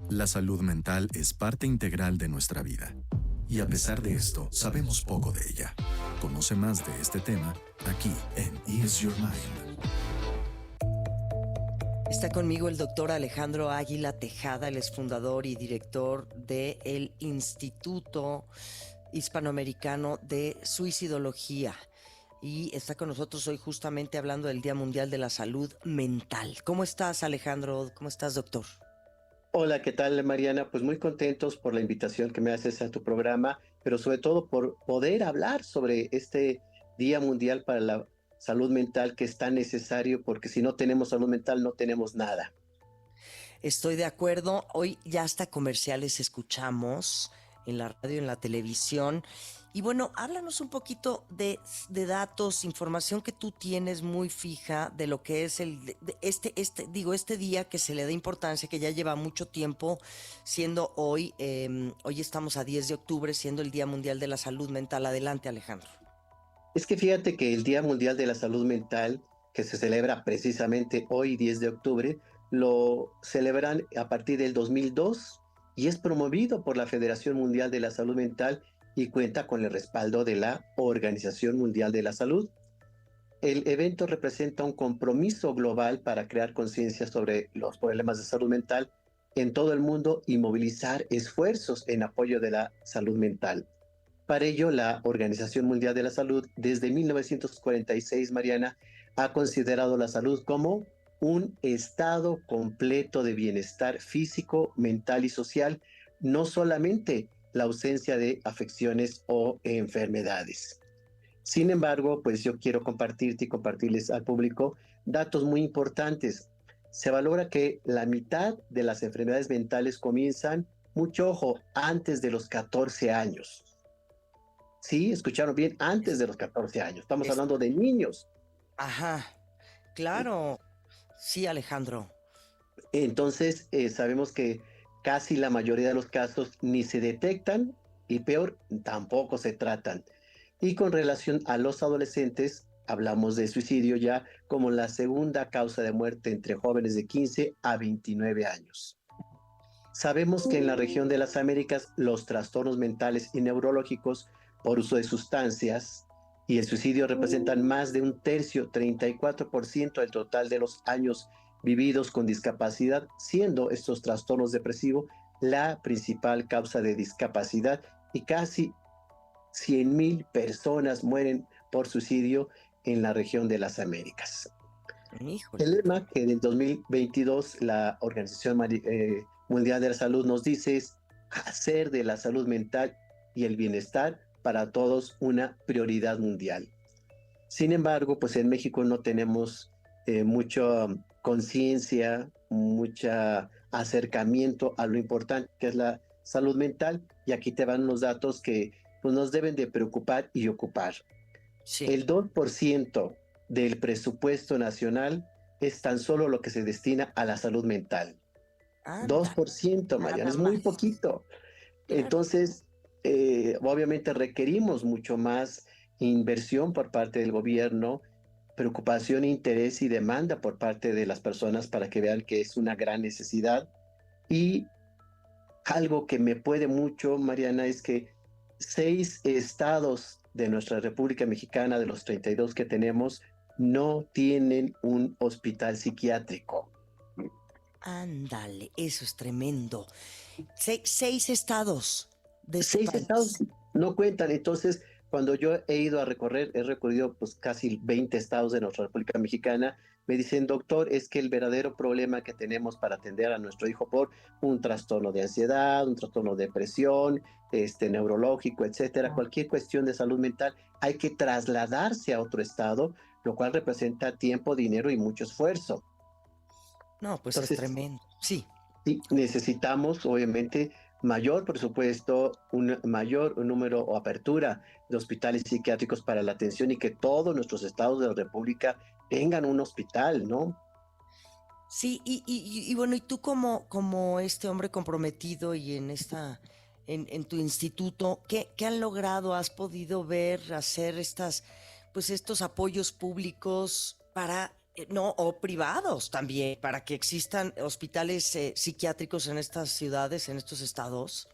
La salud mental es parte integral de nuestra vida. Y a pesar de esto, sabemos poco de ella. Conoce más de este tema aquí en Ease Your Mind. Está conmigo el doctor Alejandro Águila Tejada, él es fundador y director del Instituto Hispanoamericano de Suicidología. Y está con nosotros hoy justamente hablando del Día Mundial de la Salud Mental. ¿Cómo estás, Alejandro? ¿Cómo estás, doctor? Hola, ¿qué tal, Mariana? Pues muy contentos por la invitación que me haces a tu programa, pero sobre todo por poder hablar sobre este Día Mundial para la Salud Mental que es tan necesario, porque si no tenemos salud mental no tenemos nada. Estoy de acuerdo. Hoy ya hasta comerciales escuchamos en la radio, en la televisión. Y bueno, háblanos un poquito de datos, información que tú tienes muy fija de lo que es este día que se le da importancia, que ya lleva mucho tiempo siendo hoy. Hoy estamos a 10 de octubre, siendo el Día Mundial de la Salud Mental. Adelante, Alejandro. Es que fíjate que el Día Mundial de la Salud Mental, que se celebra precisamente hoy, 10 de octubre, lo celebran a partir del 2002 y es promovido por la Federación Mundial de la Salud Mental y cuenta con el respaldo de la Organización Mundial de la Salud. El evento representa un compromiso global para crear conciencia sobre los problemas de salud mental en todo el mundo y movilizar esfuerzos en apoyo de la salud mental. Para ello, la Organización Mundial de la Salud, desde 1946, Mariana, ha considerado la salud como un estado completo de bienestar físico, mental y social, no solamente la ausencia de afecciones o enfermedades. Sin embargo, pues yo quiero compartirte y compartirles al público datos muy importantes. Se valora que la mitad de las enfermedades mentales comienzan, mucho ojo, antes de los 14 años. Sí, escucharon bien, antes de los 14 años. Estamos Es- hablando de niños. Ajá, claro. Sí, Alejandro. Entonces, sabemos que casi la mayoría de los casos ni se detectan y peor, tampoco se tratan. Y con relación a los adolescentes, hablamos de suicidio ya como la segunda causa de muerte entre jóvenes de 15 a 29 años. Sabemos que en la región de las Américas los trastornos mentales y neurológicos por uso de sustancias y el suicidio representan más de un tercio, 34% del total de los años vividos con discapacidad, siendo estos trastornos depresivos la principal causa de discapacidad y casi 100,000 personas mueren por suicidio en la región de las Américas. El Híjole. lema que en el 2022 la Organización Mundial de la Salud nos dice es hacer de la salud mental y el bienestar para todos una prioridad mundial. Sin embargo, pues en México no tenemos mucha conciencia, mucho acercamiento a lo importante que es la salud mental y aquí te van unos datos que pues, nos deben de preocupar y ocupar. Sí. El 2% del presupuesto nacional es tan solo lo que se destina a la salud mental. Anda, 2%, Mariana, nada es muy más. poquito. Claro. Entonces, obviamente requerimos mucho más inversión por parte del gobierno, preocupación, interés y demanda por parte de las personas para que vean que es una gran necesidad. Y algo que me puede mucho, Mariana, es que 6 estados de nuestra República Mexicana, de los 32 que tenemos, no tienen un hospital psiquiátrico. Ándale, eso es tremendo. Seis estados de este 6 estados país. no cuentan. Entonces, cuando yo he ido a recorrer, he recorrido pues casi 20 estados de nuestra República Mexicana, me dicen, doctor, es que el verdadero problema que tenemos para atender a nuestro hijo por un trastorno de ansiedad, un trastorno de depresión, neurológico, etcétera, cualquier cuestión de salud mental, hay que trasladarse a otro estado, lo cual representa tiempo, dinero y mucho esfuerzo. No, pues es Entonces, tremendo. Sí. sí, necesitamos obviamente mayor presupuesto, un mayor número o apertura de hospitales psiquiátricos para la atención y que todos nuestros estados de la República tengan un hospital, ¿no? Sí, y bueno, y tú como este hombre comprometido y en tu instituto, ¿qué han logrado? ¿Has podido ver, hacer pues estos apoyos públicos para No, o privados también, para que existan hospitales psiquiátricos en estas ciudades, en estos estados.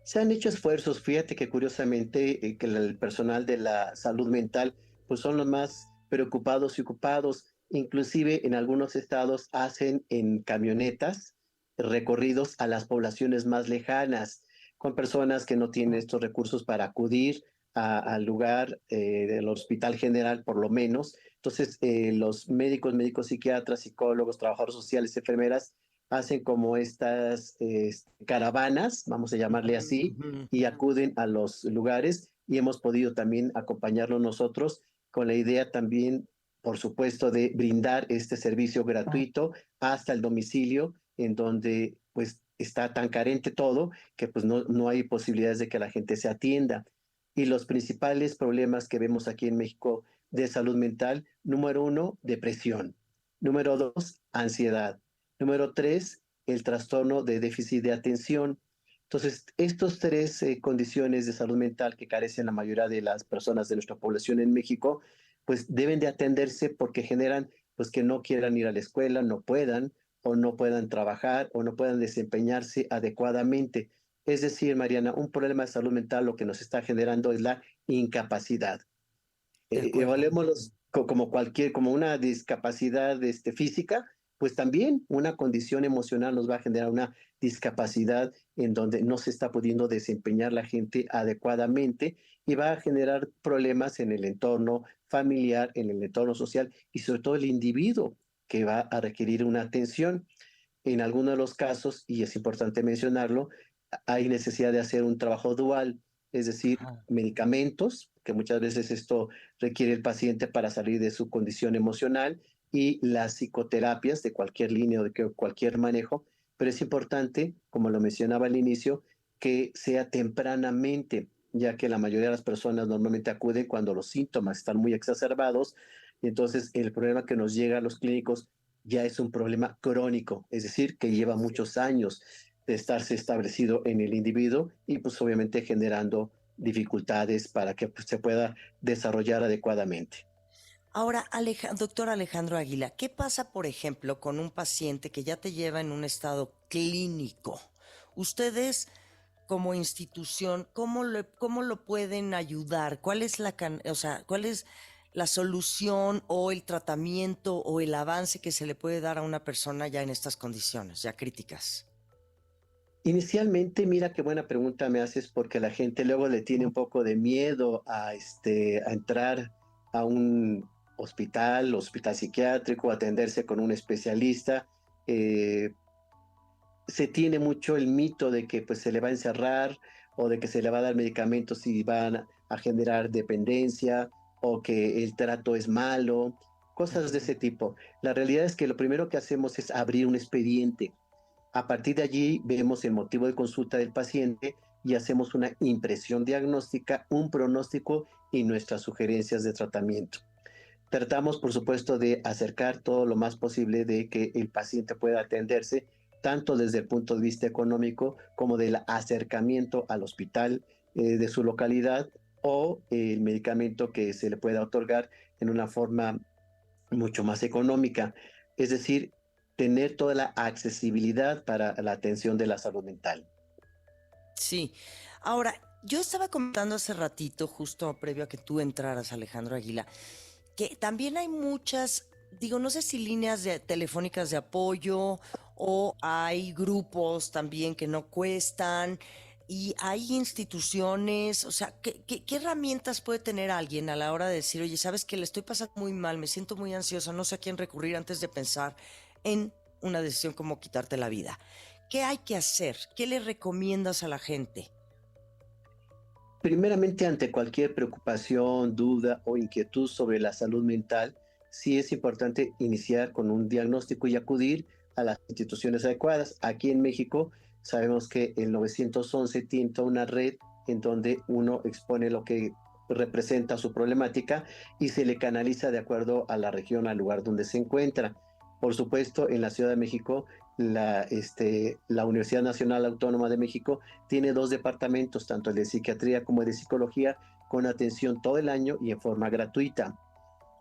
Se han hecho esfuerzos, fíjate que curiosamente que el personal de la salud mental pues son los más preocupados y ocupados. Inclusive en algunos estados hacen en camionetas recorridos a las poblaciones más lejanas, con personas que no tienen estos recursos para acudir al lugar del hospital general, por lo menos. Entonces, los médicos psiquiatras, psicólogos, trabajadores sociales, enfermeras, hacen como estas caravanas, vamos a llamarle así, Ujú. y acuden a los lugares y hemos podido también acompañarlos nosotros con la idea también, por supuesto, de brindar este servicio gratuito hasta el domicilio, en donde pues está tan carente todo que pues no hay posibilidades de que la gente se atienda. Y los principales problemas que vemos aquí en México de salud mental, número uno, depresión. Número dos, ansiedad. Número tres, el trastorno de déficit de atención. Entonces, estos tres condiciones de salud mental que carecen la mayoría de las personas de nuestra población en México, pues deben de atenderse porque generan pues que no quieran ir a la escuela, no puedan o no puedan trabajar o no puedan desempeñarse adecuadamente. Es decir, Mariana, un problema de salud mental lo que nos está generando es la incapacidad. De acuerdo. Evaluémoslos como cualquier, como una discapacidad física, pues también una condición emocional nos va a generar una discapacidad en donde no se está pudiendo desempeñar la gente adecuadamente y va a generar problemas en el entorno familiar, en el entorno social y sobre todo el individuo que va a requerir una atención. En algunos de los casos, y es importante mencionarlo, hay necesidad de hacer un trabajo dual, es decir, Ajá. medicamentos, que muchas veces esto requiere el paciente para salir de su condición emocional, y las psicoterapias de cualquier línea o de cualquier manejo, pero es importante, como lo mencionaba al inicio, que sea tempranamente, ya que la mayoría de las personas normalmente acuden cuando los síntomas están muy exacerbados, y entonces el problema que nos llega a los clínicos ya es un problema crónico, es decir, que lleva muchos años de estarse establecido en el individuo y pues obviamente generando dificultades para que pues, se pueda desarrollar adecuadamente. Ahora, doctor Alejandro Águila, ¿qué pasa, por ejemplo, con un paciente que ya te lleva en un estado clínico? Ustedes, como institución, cómo lo pueden ayudar? ¿Cuál es o sea, cuál es la solución o el tratamiento o el avance que se le puede dar a una persona ya en estas condiciones, ya críticas? Inicialmente, mira qué buena pregunta me haces porque la gente luego le tiene un poco de miedo a entrar a un hospital psiquiátrico, a atenderse con un especialista. Eh, Se tiene mucho el mito de que pues se le va a encerrar o de que se le va a dar medicamentos y van a generar dependencia o que el trato es malo, cosas de ese tipo. La realidad es que lo primero que hacemos es abrir un expediente. A partir de allí vemos el motivo de consulta del paciente y hacemos una impresión diagnóstica, un pronóstico y nuestras sugerencias de tratamiento. Tratamos, por supuesto, de acercar todo lo más posible de que el paciente pueda atenderse, tanto desde el punto de vista económico como del acercamiento al hospital de su localidad o el medicamento que se le pueda otorgar en una forma mucho más económica. Es decir, tener toda la accesibilidad para la atención de la salud mental. Sí. Ahora, yo estaba comentando hace ratito, justo previo a que tú entraras, Alejandro Aguila, que también hay muchas, digo, no sé si líneas telefónicas de apoyo o hay grupos también que no cuestan y hay instituciones, o sea, ¿qué herramientas puede tener alguien a la hora de decir, oye, sabes que le estoy pasando muy mal, me siento muy ansiosa, no sé a quién recurrir antes de pensar en una decisión como quitarte la vida? ¿Qué hay que hacer? ¿Qué le recomiendas a la gente? Primeramente, ante cualquier preocupación, duda o inquietud sobre la salud mental, sí es importante iniciar con un diagnóstico y acudir a las instituciones adecuadas. Aquí en México sabemos que el 911 tiene toda una red en donde uno expone lo que representa su problemática y se le canaliza de acuerdo a la región, al lugar donde se encuentra. Por supuesto, en la Ciudad de México, la Universidad Nacional Autónoma de México tiene dos departamentos, tanto el de psiquiatría como el de psicología, con atención todo el año y en forma gratuita.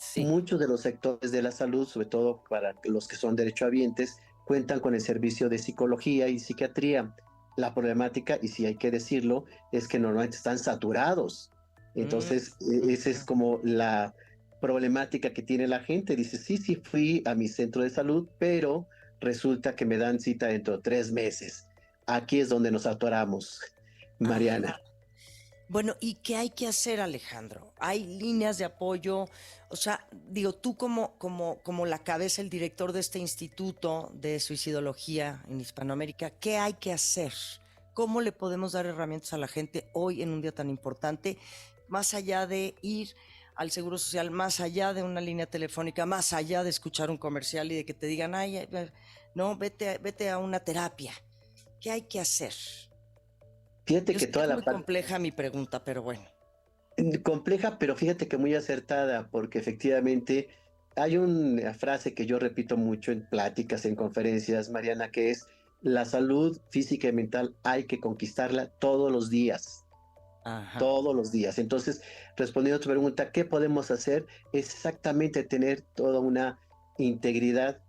Sí. muchos de los sectores de la salud, sobre todo para los que son derechohabientes, cuentan con el servicio de psicología y psiquiatría. La problemática, y si hay que decirlo, es que normalmente están saturados. Mm, Entonces, esa es ujú. como la problemática que tiene la gente. Dice, sí, sí fui a mi centro de salud, pero resulta que me dan cita dentro de 3 meses. Aquí es donde nos atoramos, Ajá. Mariana. Bueno, ¿y qué hay que hacer, Alejandro? ¿Hay líneas de apoyo? O sea, digo, tú como la cabeza, el director de este instituto de suicidología en Hispanoamérica, ¿qué hay que hacer? ¿Cómo le podemos dar herramientas a la gente hoy en un día tan importante, más allá de ir al Seguro Social, más allá de una línea telefónica, más allá de escuchar un comercial y de que te digan, ay, no, vete a una terapia? ¿Qué hay que hacer? Fíjate Yo que sé que toda es la muy parte compleja mi pregunta, pero bueno. compleja, pero fíjate que muy acertada, porque efectivamente hay una frase que yo repito mucho en pláticas, en conferencias, Mariana, que es la salud física y mental hay que conquistarla todos los días, Ajá. todos los días. Entonces, respondiendo a tu pregunta, ¿qué podemos hacer? Es exactamente tener toda una integridad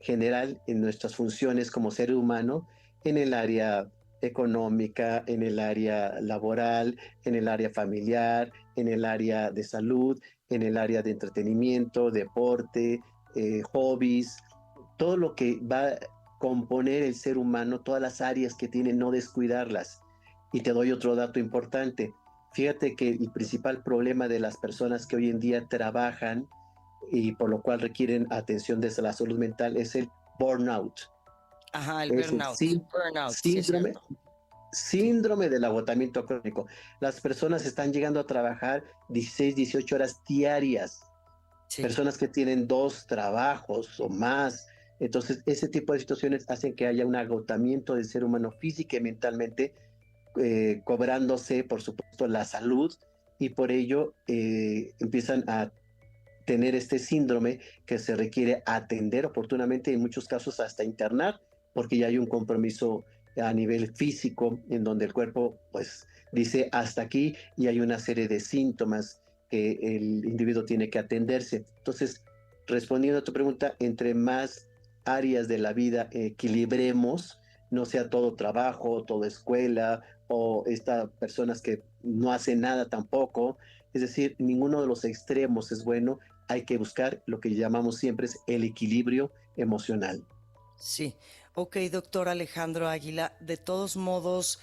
general en nuestras funciones como ser humano en el área económica, en el área laboral, en el área familiar, en el área de salud, en el área de entretenimiento, deporte, hobbies, todo lo que va a componer el ser humano, todas las áreas que tiene, no descuidarlas. Y te doy otro dato importante. Fíjate que el principal problema de las personas que hoy en día trabajan y por lo cual requieren atención desde la salud mental es el burnout, Ajá, el es el burnout. Burnout, sí es síndrome, cierto. Sí. síndrome del agotamiento crónico. Las personas están llegando a trabajar 16, 18 horas diarias, Sí. personas que tienen 2 trabajos o más. Entonces, ese tipo de situaciones hacen que haya un agotamiento del ser humano física y mentalmente, cobrándose, por supuesto, la salud y por ello empiezan a tener este síndrome que se requiere atender oportunamente, en muchos casos hasta internar, porque ya hay un compromiso a nivel físico en donde el cuerpo pues dice hasta aquí y hay una serie de síntomas que el individuo tiene que atenderse. Entonces, respondiendo a tu pregunta, entre más áreas de la vida equilibremos, no sea todo trabajo, todo escuela o estas personas que no hacen nada tampoco, es decir, ninguno de los extremos es bueno, hay que buscar lo que llamamos siempre es el equilibrio emocional. Sí. Ok, doctor Alejandro Águila. De todos modos,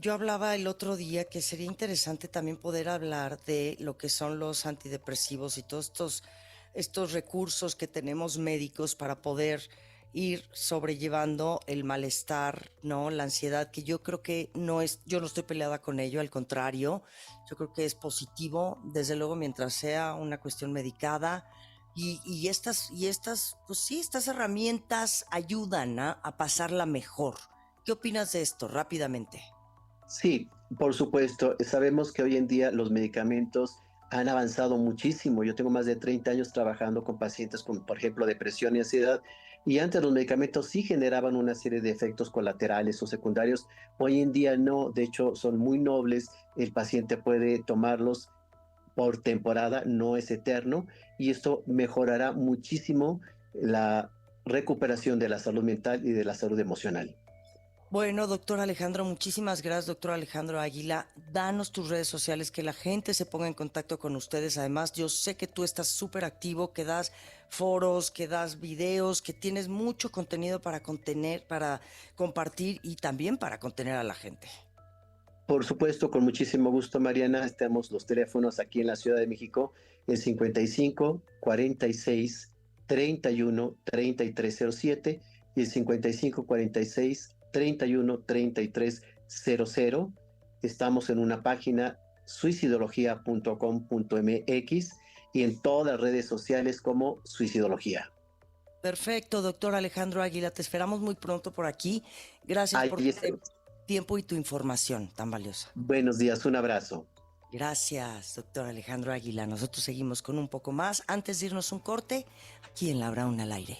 yo hablaba el otro día que sería interesante también poder hablar de lo que son los antidepresivos y todos estos recursos que tenemos médicos para poder ir sobrellevando el malestar, ¿no? La ansiedad, que yo creo que no es, yo no estoy peleada con ello, al contrario, yo creo que es positivo, desde luego, mientras sea una cuestión medicada. Pues sí, estas herramientas ayudan a pasarla mejor. ¿Qué opinas de esto rápidamente? Sí, por supuesto. Sabemos que hoy en día los medicamentos han avanzado muchísimo. Yo tengo más de 30 años trabajando con pacientes con, por ejemplo, depresión y ansiedad. Y antes los medicamentos sí generaban una serie de efectos colaterales o secundarios. Hoy en día no. De hecho, son muy nobles. El paciente puede tomarlos por temporada, no es eterno. Y esto mejorará muchísimo la recuperación de la salud mental y de la salud emocional. Bueno, doctor Alejandro, muchísimas gracias, doctor Alejandro Águila. Danos tus redes sociales, que la gente se ponga en contacto con ustedes. Además, yo sé que tú estás súper activo, que das foros, que das videos, que tienes mucho contenido para contener, para compartir y también para contener a la gente. Por supuesto, con muchísimo gusto, Mariana. Estamos los teléfonos aquí en la Ciudad de México, el 55 46 31 3307 y el 55 46 31 3300. Estamos en una página suicidología.com.mx y en todas las redes sociales como Suicidología. Perfecto, doctor Alejandro Águila. Te esperamos muy pronto por aquí. Gracias Ahí por tu está. tiempo y tu información tan valiosa. Buenos días, un abrazo. Gracias, doctor Alejandro Águila. Nosotros seguimos con un poco más. Antes de irnos un corte, aquí en La Brauna al aire.